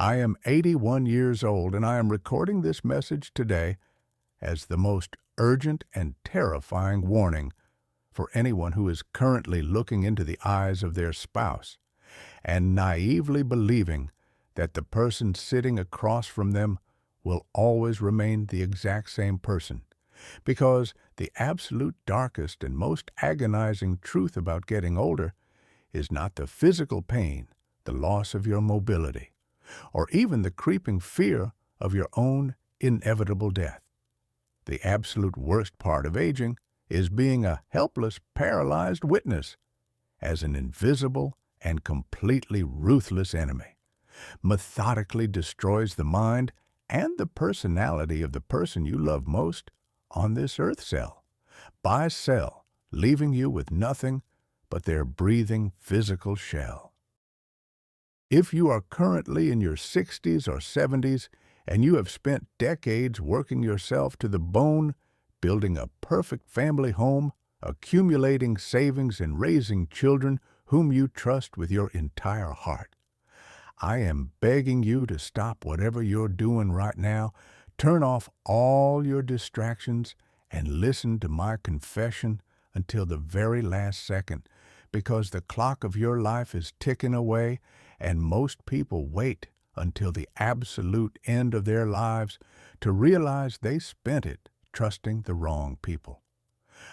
I am 81 years old, and I am recording this message today as the most urgent and terrifying warning for anyone who is currently looking into the eyes of their spouse and naively believing that the person sitting across from them will always remain the exact same person. Because the absolute darkest and most agonizing truth about getting older is not the physical pain, the loss of your mobility, or even the creeping fear of your own inevitable death. The absolute worst part of aging is being a helpless, paralyzed witness as an invisible and completely ruthless enemy methodically destroys the mind and the personality of the person you love most on this earth cell by cell, leaving you with nothing but their breathing physical shell. If you are currently in your 60s or 70s and you have spent decades working yourself to the bone, building a perfect family home, accumulating savings and raising children whom you trust with your entire heart, I am begging you to stop whatever you're doing right now, turn off all your distractions, and listen to my confession until the very last second, because the clock of your life is ticking away, and most people wait until the absolute end of their lives to realize they spent it trusting the wrong people.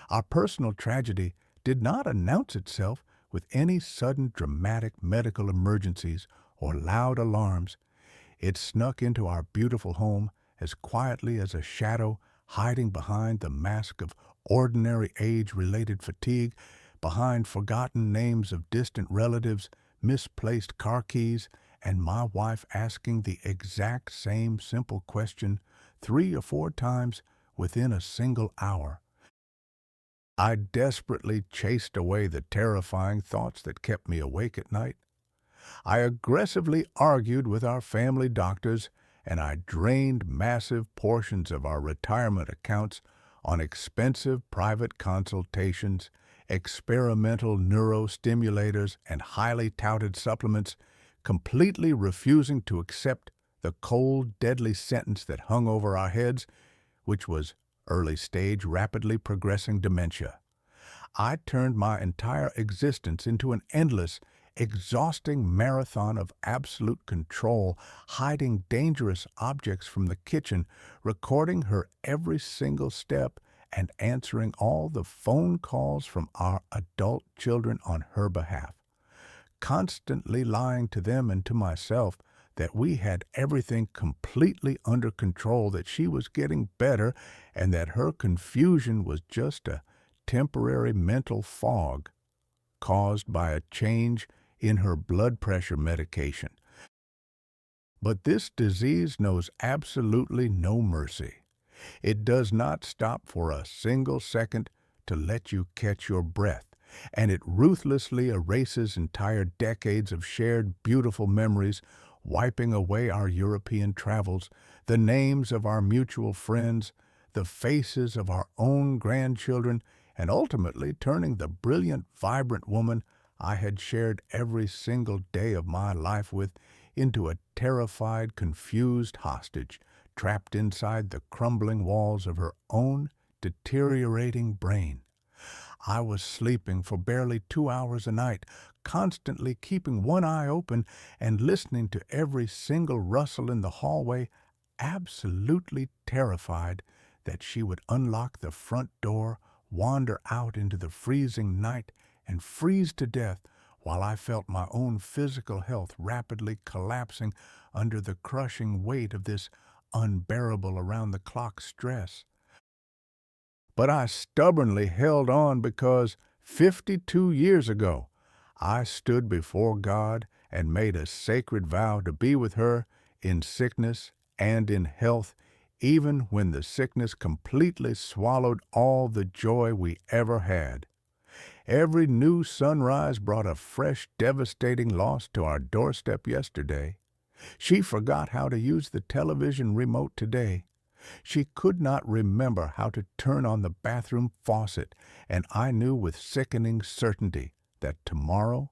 Our personal tragedy did not announce itself with any sudden dramatic medical emergencies or loud alarms. It snuck into our beautiful home as quietly as a shadow hiding behind the mask of ordinary age-related fatigue, behind forgotten names of distant relatives, misplaced car keys, and my wife asking the exact same simple question 3 or 4 times within a single hour. I desperately chased away the terrifying thoughts that kept me awake at night. I aggressively argued with our family doctors, and I drained massive portions of our retirement accounts on expensive private consultations, experimental neurostimulators, and highly touted supplements, completely refusing to accept the cold, deadly sentence that hung over our heads, which was early-stage, rapidly progressing dementia. I turned my entire existence into an endless, exhausting marathon of absolute control, hiding dangerous objects from the kitchen, recording her every single step, and answering all the phone calls from our adult children on her behalf, constantly lying to them and to myself that we had everything completely under control, that she was getting better, and that her confusion was just a temporary mental fog caused by a change in her blood pressure medication. But this disease knows absolutely no mercy. It does not stop for a single second to let you catch your breath, and it ruthlessly erases entire decades of shared beautiful memories, wiping away our European travels, the names of our mutual friends, the faces of our own grandchildren, and ultimately turning the brilliant, vibrant woman I had shared every single day of my life with into a terrified, confused hostage, trapped inside the crumbling walls of her own deteriorating brain. I was sleeping for barely 2 hours a night, constantly keeping one eye open and listening to every single rustle in the hallway, absolutely terrified that she would unlock the front door, wander out into the freezing night, and freeze to death while I felt my own physical health rapidly collapsing under the crushing weight of this unbearable around-the-clock stress. But I stubbornly held on because 52 years ago, I stood before God and made a sacred vow to be with her in sickness and in health, even when the sickness completely swallowed all the joy we ever had. Every new sunrise brought a fresh, devastating loss to our doorstep yesterday. She forgot how to use the television remote today. She could not remember how to turn on the bathroom faucet, and I knew with sickening certainty that tomorrow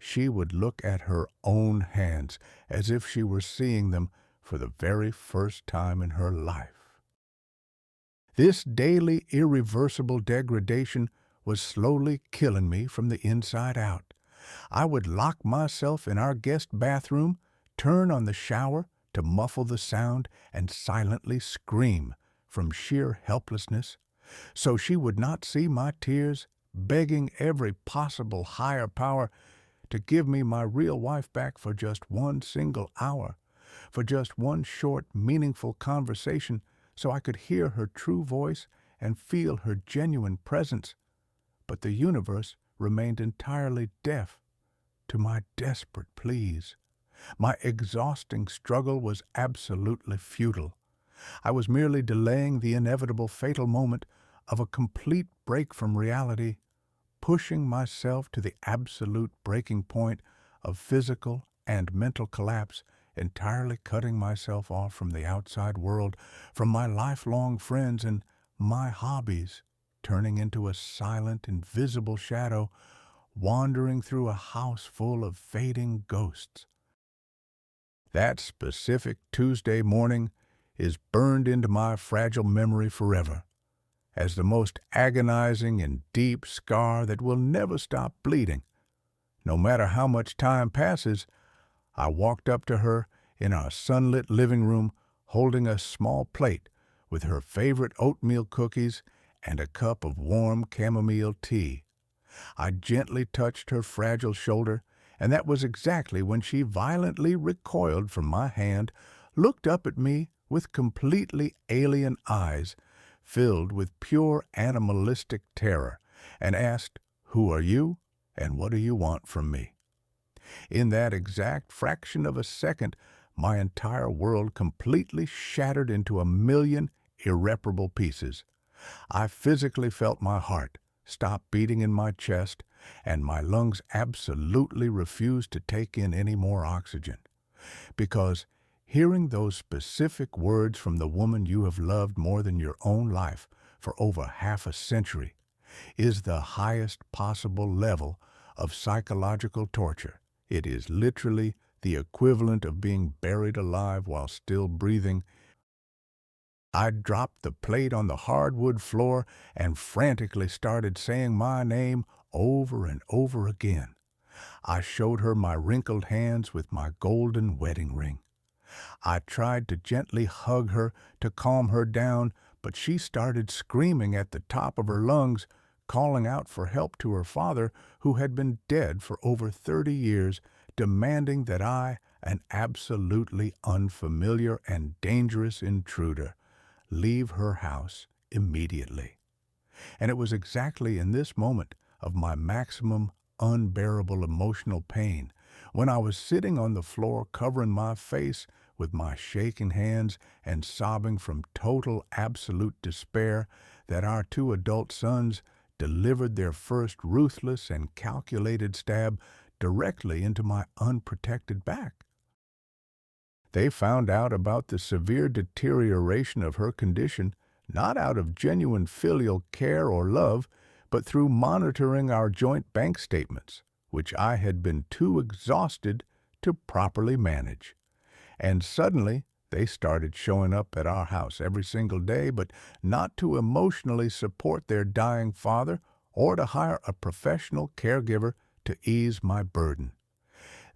she would look at her own hands as if she were seeing them for the very first time in her life. This daily irreversible degradation was slowly killing me from the inside out. I would lock myself in our guest bathroom, turn on the shower to muffle the sound, and silently scream from sheer helplessness, so she would not see my tears, begging every possible higher power to give me my real wife back for just one single hour, for just one short, meaningful conversation, so I could hear her true voice and feel her genuine presence. But the universe remained entirely deaf to my desperate pleas. My exhausting struggle was absolutely futile. I was merely delaying the inevitable fatal moment of a complete break from reality, pushing myself to the absolute breaking point of physical and mental collapse, entirely cutting myself off from the outside world, from my lifelong friends and my hobbies, turning into a silent, invisible shadow, wandering through a house full of fading ghosts. That specific Tuesday morning is burned into my fragile memory forever as the most agonizing and deep scar that will never stop bleeding. No matter how much time passes, I walked up to her in our sunlit living room holding a small plate with her favorite oatmeal cookies and a cup of warm chamomile tea. I gently touched her fragile shoulder, and that was exactly when she violently recoiled from my hand, looked up at me with completely alien eyes, filled with pure animalistic terror, and asked, "Who are you, and what do you want from me?" In that exact fraction of a second, my entire world completely shattered into a million irreparable pieces. I physically felt my heart stop beating in my chest, and my lungs absolutely refused to take in any more oxygen. Because hearing those specific words from the woman you have loved more than your own life for over half a century is the highest possible level of psychological torture. It is literally the equivalent of being buried alive while still breathing. I dropped the plate on the hardwood floor and frantically started saying my name over and over again. I showed her my wrinkled hands with my golden wedding ring. I tried to gently hug her to calm her down, but she started screaming at the top of her lungs, calling out for help to her father, who had been dead for over 30 years, demanding that I, an absolutely unfamiliar and dangerous intruder, leave her house immediately. And it was exactly in this moment of my maximum unbearable emotional pain, when I was sitting on the floor covering my face with my shaking hands and sobbing from total absolute despair, that our 2 adult sons delivered their first ruthless and calculated stab directly into my unprotected back. They found out about the severe deterioration of her condition not out of genuine filial care or love, but through monitoring our joint bank statements, which I had been too exhausted to properly manage. And suddenly, they started showing up at our house every single day, but not to emotionally support their dying father or to hire a professional caregiver to ease my burden.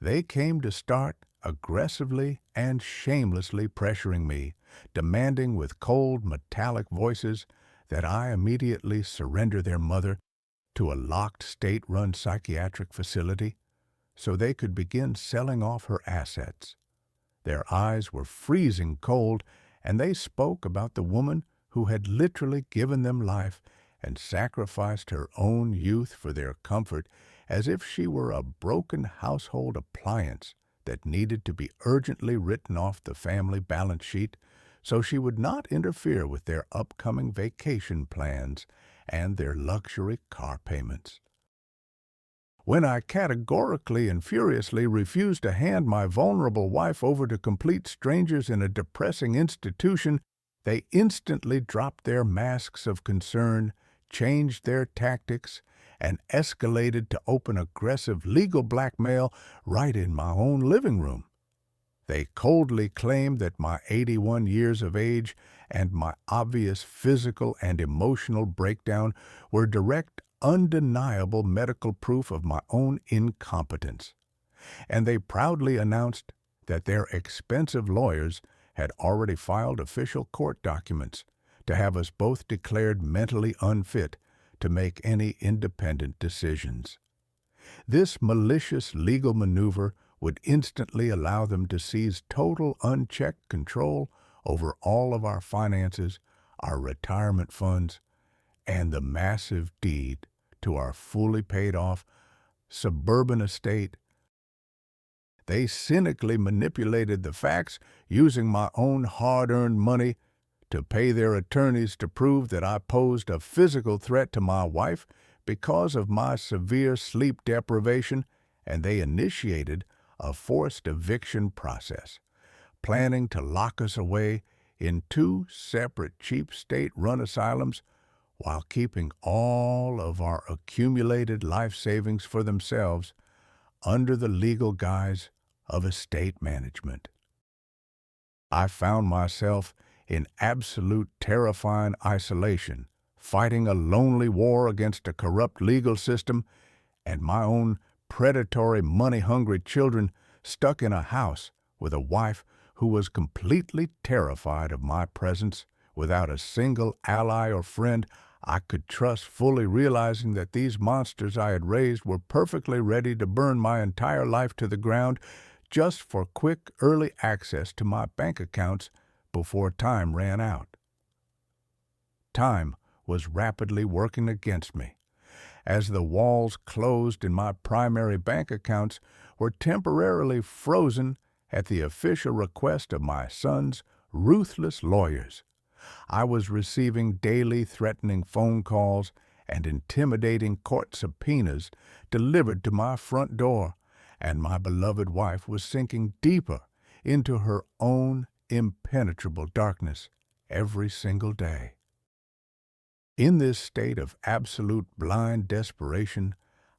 They came to start aggressively and shamelessly pressuring me, demanding with cold, metallic voices that I immediately surrender their mother to a locked state-run psychiatric facility so they could begin selling off her assets. Their eyes were freezing cold, and they spoke about the woman who had literally given them life and sacrificed her own youth for their comfort as if she were a broken household appliance that needed to be urgently written off the family balance sheet so she would not interfere with their upcoming vacation plans and their luxury car payments. When I categorically and furiously refused to hand my vulnerable wife over to complete strangers in a depressing institution, they instantly dropped their masks of concern, changed their tactics, and escalated to open aggressive legal blackmail right in my own living room. They coldly claimed that my 81 years of age and my obvious physical and emotional breakdown were direct, undeniable medical proof of my own incompetence. And they proudly announced that their expensive lawyers had already filed official court documents to have us both declared mentally unfit to make any independent decisions. This malicious legal maneuver would instantly allow them to seize total unchecked control over all of our finances, our retirement funds, and the massive deed to our fully paid off suburban estate. They cynically manipulated the facts using my own hard-earned money to pay their attorneys to prove that I posed a physical threat to my wife because of my severe sleep deprivation, and they initiated a forced eviction process, planning to lock us away in 2 separate cheap state-run asylums while keeping all of our accumulated life savings for themselves under the legal guise of estate management. I found myself in absolute terrifying isolation, fighting a lonely war against a corrupt legal system and my own predatory, money-hungry children stuck in a house with a wife who was completely terrified of my presence, without a single ally or friend I could trust, fully realizing that these monsters I had raised were perfectly ready to burn my entire life to the ground just for quick, early access to my bank accounts before time ran out. Time was rapidly working against me, as the walls closed in my primary bank accounts were temporarily frozen at the official request of my son's ruthless lawyers. I was receiving daily threatening phone calls and intimidating court subpoenas delivered to my front door, and my beloved wife was sinking deeper into her own impenetrable darkness every single day. In this state of absolute blind desperation,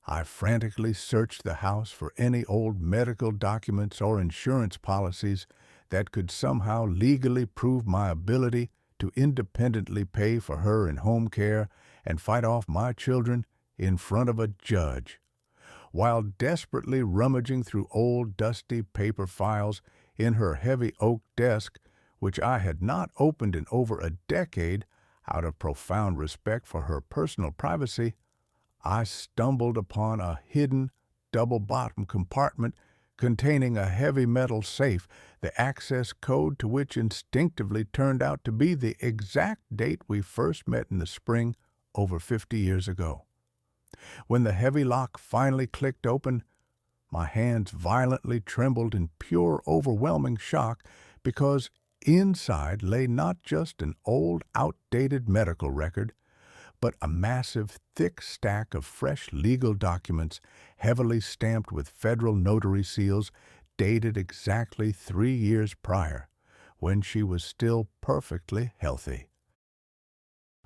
I frantically searched the house for any old medical documents or insurance policies that could somehow legally prove my ability to independently pay for her in home care and fight off my children in front of a judge, while desperately rummaging through old dusty paper files in her heavy oak desk, which I had not opened in over a decade out of profound respect for her personal privacy. I stumbled upon a hidden, double-bottomed compartment containing a heavy metal safe, the access code to which instinctively turned out to be the exact date we first met in the spring over 50 years ago. When the heavy lock finally clicked open, my hands violently trembled in pure, overwhelming shock, because inside lay not just an old, outdated medical record, but a massive, thick stack of fresh legal documents heavily stamped with federal notary seals dated exactly 3 years prior, when she was still perfectly healthy.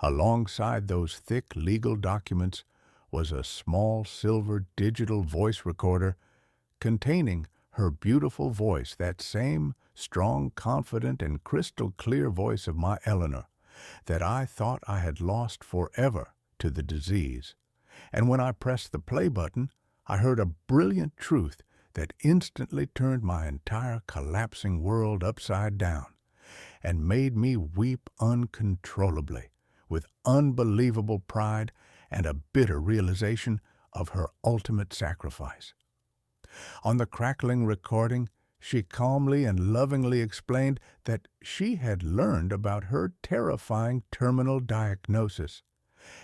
Alongside those thick legal documents was a small silver digital voice recorder containing her beautiful voice, that same strong, confident, and crystal-clear voice of my Eleanor that I thought I had lost forever to the disease. And when I pressed the play button, I heard a brilliant truth that instantly turned my entire collapsing world upside down and made me weep uncontrollably, with unbelievable pride and a bitter realization of her ultimate sacrifice. On the crackling recording, she calmly and lovingly explained that she had learned about her terrifying terminal diagnosis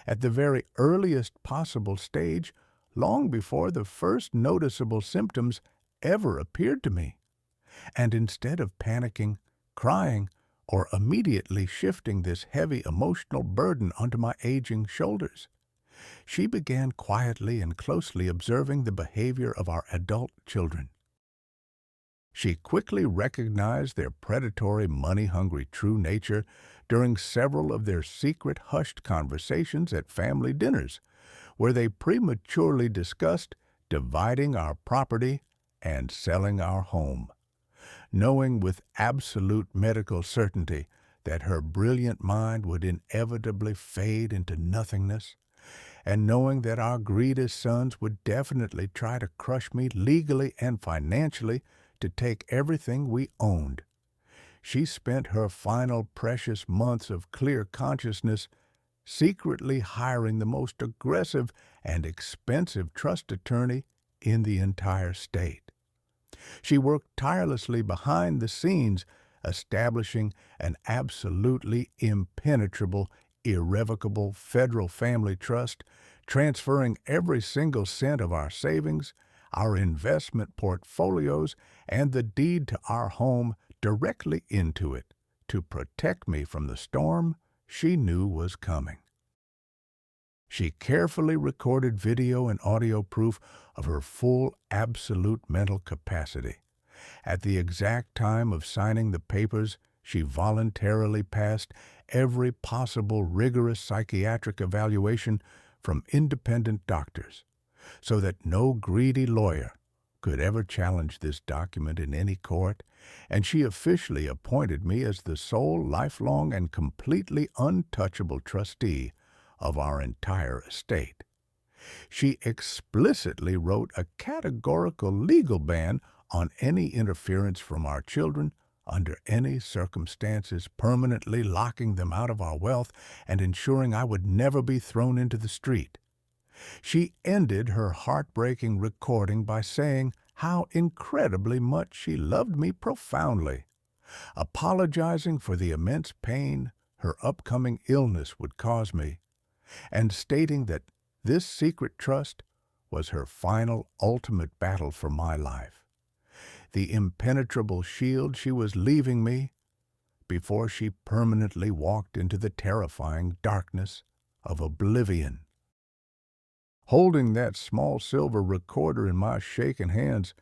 at the very earliest possible stage, long before the first noticeable symptoms ever appeared to me. And instead of panicking, crying, or immediately shifting this heavy emotional burden onto my aging shoulders, she began quietly and closely observing the behavior of our adult children. She quickly recognized their predatory, money-hungry true nature during several of their secret, hushed conversations at family dinners, where they prematurely discussed dividing our property and selling our home. Knowing with absolute medical certainty that her brilliant mind would inevitably fade into nothingness, and knowing that our greedy sons would definitely try to crush me legally and financially to take everything we owned. She spent her final precious months of clear consciousness secretly hiring the most aggressive and expensive trust attorney in the entire state. She worked tirelessly behind the scenes, establishing an absolutely impenetrable, irrevocable federal family trust, transferring every single cent of our savings, our investment portfolios, and the deed to our home directly into it to protect me from the storm she knew was coming. She carefully recorded video and audio proof of her full absolute mental capacity. At the exact time of signing the papers, she voluntarily passed every possible rigorous psychiatric evaluation from independent doctors, so that no greedy lawyer could ever challenge this document in any court, and she officially appointed me as the sole lifelong and completely untouchable trustee of our entire estate. She explicitly wrote a categorical legal ban on any interference from our children under any circumstances, permanently locking them out of our wealth and ensuring I would never be thrown into the street. She ended her heartbreaking recording by saying how incredibly much she loved me profoundly, apologizing for the immense pain her upcoming illness would cause me, and stating that this secret trust was her final ultimate battle for my life, the impenetrable shield she was leaving me before she permanently walked into the terrifying darkness of oblivion. Holding that small silver recorder in my shaking hands,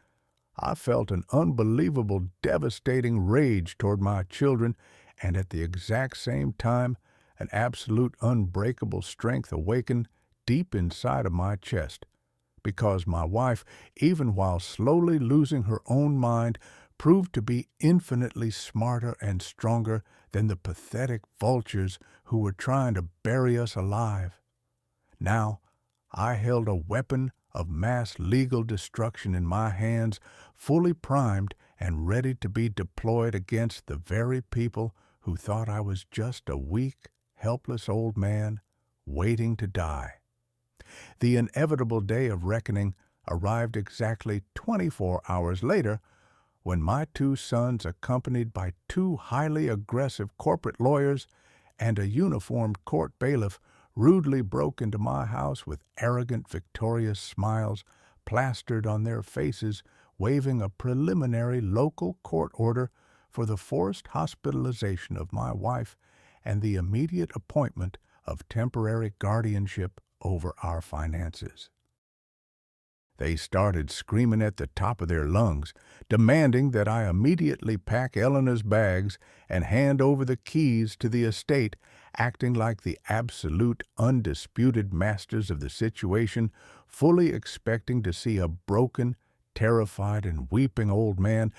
I felt an unbelievable, devastating rage toward my children, and at the exact same time, an absolute unbreakable strength awakened deep inside of my chest, because my wife, even while slowly losing her own mind, proved to be infinitely smarter and stronger than the pathetic vultures who were trying to bury us alive. Now, I held a weapon of mass legal destruction in my hands, fully primed and ready to be deployed against the very people who thought I was just a weak, helpless old man waiting to die. The inevitable day of reckoning arrived exactly 24 hours later, when my two sons, accompanied by two highly aggressive corporate lawyers and a uniformed court bailiff, rudely broke into my house with arrogant, victorious smiles plastered on their faces, waving a preliminary local court order for the forced hospitalization of my wife and the immediate appointment of temporary guardianship over our finances. They started screaming at the top of their lungs, demanding that I immediately pack Eleanor's bags and hand over the keys to the estate, acting like the absolute, undisputed masters of the situation, fully expecting to see a broken, terrified, and weeping old man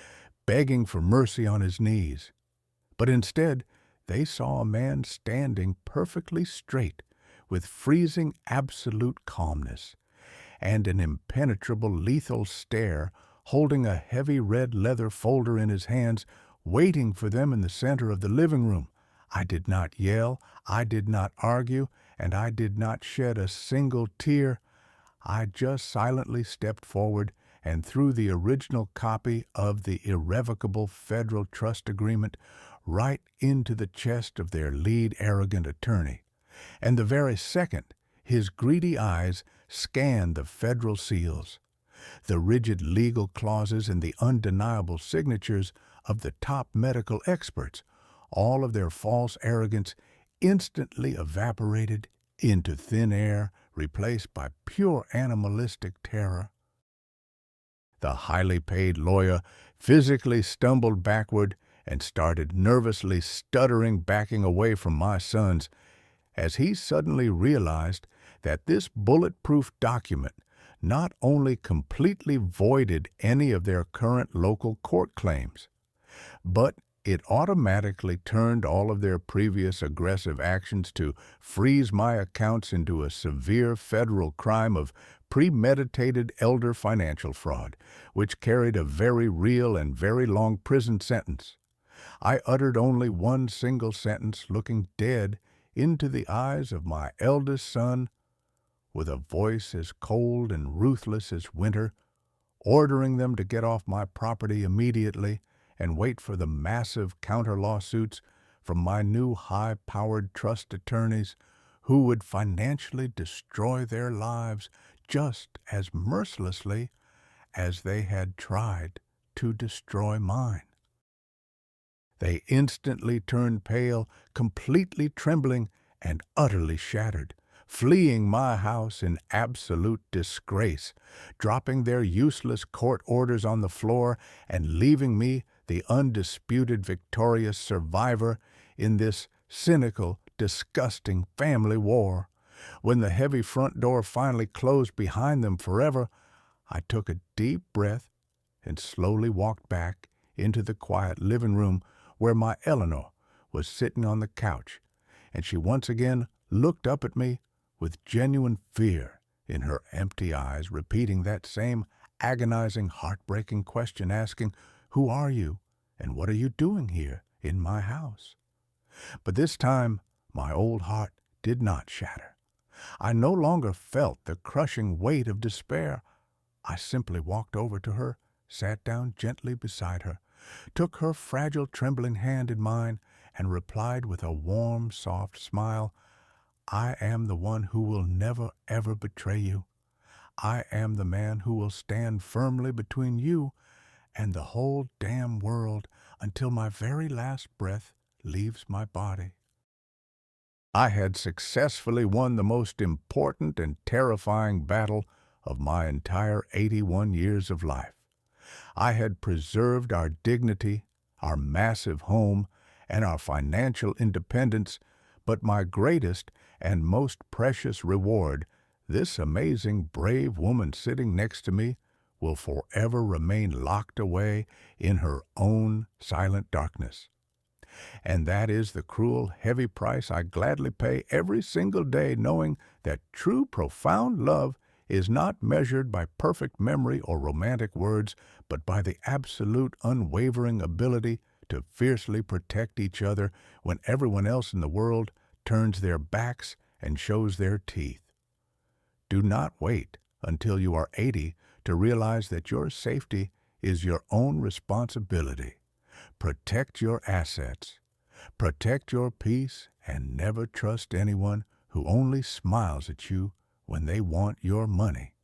begging for mercy on his knees. But instead, they saw a man standing perfectly straight, with freezing absolute calmness, and an impenetrable lethal stare, holding a heavy red leather folder in his hands, waiting for them in the center of the living room. I did not yell, I did not argue, and I did not shed a single tear. I just silently stepped forward and threw the original copy of the irrevocable federal trust agreement right into the chest of their lead arrogant attorney. And the very second, his greedy eyes scanned the federal seals, the rigid legal clauses and the undeniable signatures of the top medical experts, all of their false arrogance instantly evaporated into thin air, replaced by pure animalistic terror. The highly paid lawyer physically stumbled backward and started nervously stuttering, backing away from my sons, as he suddenly realized that this bulletproof document not only completely voided any of their current local court claims, but it automatically turned all of their previous aggressive actions to freeze my accounts into a severe federal crime of premeditated elder financial fraud, which carried a very real and very long prison sentence. I uttered only one single sentence, looking dead into the eyes of my eldest son with a voice as cold and ruthless as winter, ordering them to get off my property immediately and wait for the massive counter-lawsuits from my new high-powered trust attorneys who would financially destroy their lives just as mercilessly as they had tried to destroy mine. They instantly turned pale, completely trembling and utterly shattered, fleeing my house in absolute disgrace, dropping their useless court orders on the floor and leaving me the undisputed victorious survivor in this cynical, disgusting family war. When the heavy front door finally closed behind them forever, I took a deep breath and slowly walked back into the quiet living room where my Eleanor was sitting on the couch, and she once again looked up at me with genuine fear in her empty eyes, repeating that same agonizing, heartbreaking question, asking, "Who are you, and what are you doing here in my house?" But this time, my old heart did not shatter. I no longer felt the crushing weight of despair. I simply walked over to her, sat down gently beside her, took her fragile, trembling hand in mine, and replied with a warm, soft smile, "I am the one who will never, ever betray you. I am the man who will stand firmly between you and the whole damn world until my very last breath leaves my body." I had successfully won the most important and terrifying battle of my entire 81 years of life. I had preserved our dignity, our massive home, and our financial independence, but my greatest and most precious reward, this amazing, brave woman sitting next to me, will forever remain locked away in her own silent darkness. And that is the cruel, heavy price I gladly pay every single day, knowing that true, profound love is not measured by perfect memory or romantic words, but by the absolute, unwavering ability to fiercely protect each other when everyone else in the world turns their backs and shows their teeth. Do not wait until you are 80 to realize that your safety is your own responsibility. Protect your assets, protect your peace, and never trust anyone who only smiles at you when they want your money.